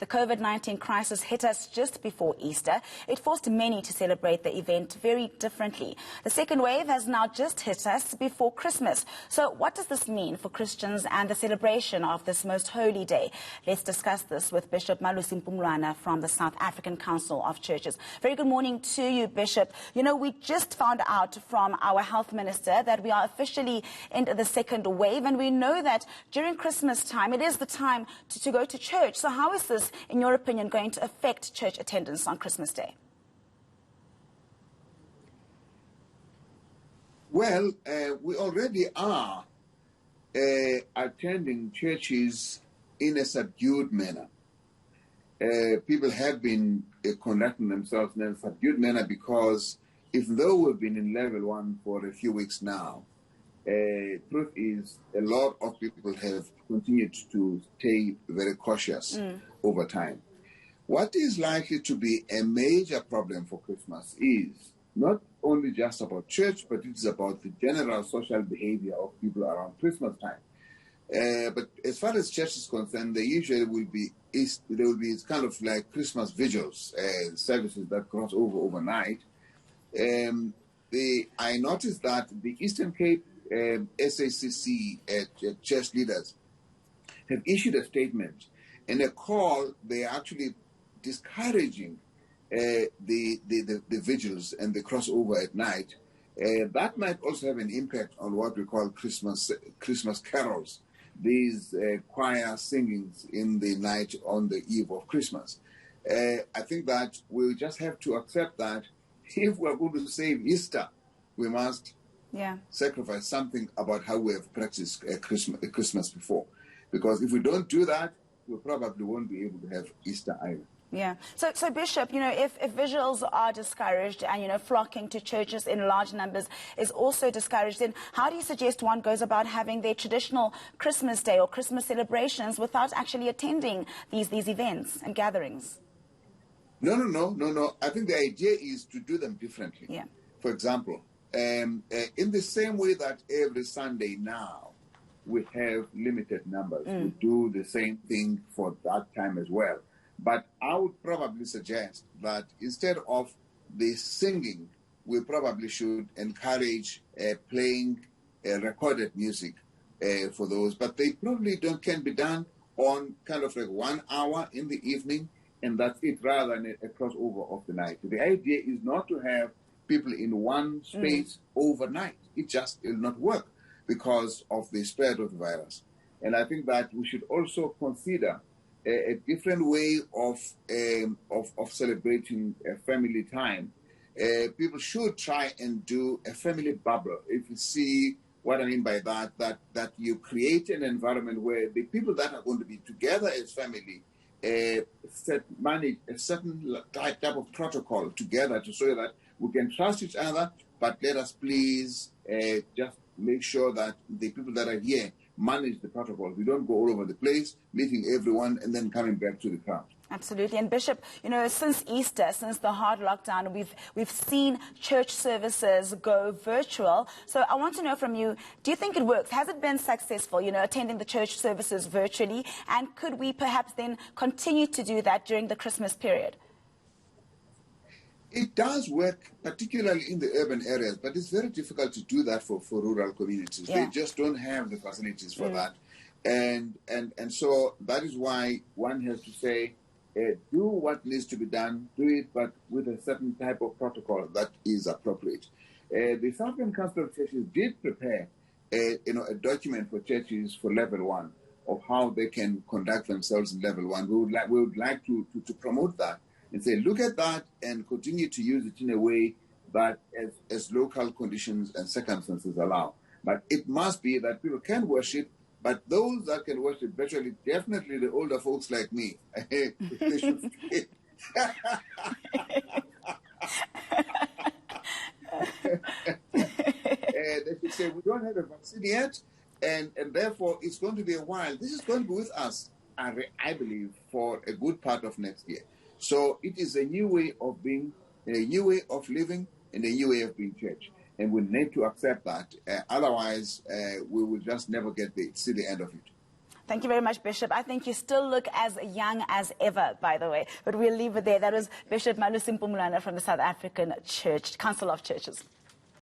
The COVID-19 crisis hit us just before Easter. It forced many to celebrate the event very differently. The second wave has now just hit us before Christmas. So what does this mean for Christians and the celebration of this most holy day? Let's discuss this with Bishop Malusi Mpumlwana from the South African Council of Churches. Very good morning to you, Bishop. You know, we just found out from our health minister that we are officially in the second wave, and we know that during Christmas time, it is the time to go to church. So how is this, in your opinion, going to affect church attendance on Christmas Day? Well, we already are attending churches in a subdued manner. People have been conducting themselves in a subdued manner because even though we've been in level 1 for a few weeks now, truth is a lot of people have continued to stay very cautious over time. What is likely to be a major problem for Christmas is not only just about church, but it's about the general social behavior of people around Christmas time. But as far as church is concerned, there usually will be kind of like Christmas vigils, services that cross over overnight. I noticed that the Eastern Cape SACC church leaders have issued a statement and a call. They are actually discouraging the vigils and the crossover at night. That might also have an impact on what we call Christmas carols, these choir singings in the night on the eve of Christmas. I think that we just have to accept that if we're going to save Easter, we must sacrifice something about how we have practiced Christmas before. Because if we don't do that, we probably won't be able to have Easter either. Yeah. So Bishop, you know, if visuals are discouraged and, you know, flocking to churches in large numbers is also discouraged, then how do you suggest one goes about having their traditional Christmas Day or Christmas celebrations without actually attending these events and gatherings? No. I think the idea is to do them differently. Yeah. For example, in the same way that every Sunday now we have limited numbers, we do the same thing for that time as well. But I would probably suggest that instead of the singing, we probably should encourage playing recorded music for those. But they probably can be done on kind of like 1 hour in the evening, and that's it, rather than a crossover of the night. The idea is not to have people in one space overnight. It just will not work because of the spread of the virus. And I think that we should also consider a different way of celebrating family time. People should try and do a family bubble. If you see what I mean by that you create an environment where the people that are going to be together as family manage a certain type of protocol together so that we can trust each other, but let us please just make sure that the people that are here manage the protocol. We don't go all over the place, meeting everyone and then coming back to the crowd. Absolutely. And Bishop, you know, since Easter, since the hard lockdown, we've seen church services go virtual. So I want to know from you, do you think it works? Has it been successful, you know, attending the church services virtually? And could we perhaps then continue to do that during the Christmas period? It does work, particularly in the urban areas, but it's very difficult to do that for rural communities. Yeah. They just don't have the facilities for that. And so that is why one has to say, do what needs to be done, do it, but with a certain type of protocol that is appropriate. The South African Council of Churches did prepare a document for churches for level 1 of how they can conduct themselves in level 1. We would like to promote that and say, look at that and continue to use it in a way that as local conditions and circumstances allow. But it must be that people can worship, but those that can worship virtually, definitely the older folks like me, they should stay. They should say, we don't have a vaccine yet, and therefore it's going to be a while. This is going to be with us, I believe, for a good part of next year. So it is a new way of being, a new way of living, and a new way of being church. And we need to accept that. Otherwise, we will just never see the end of it. Thank you very much, Bishop. I think you still look as young as ever, by the way. But we'll leave it there. That was Bishop Malusi Mpumulana from the South African Church, Council of Churches.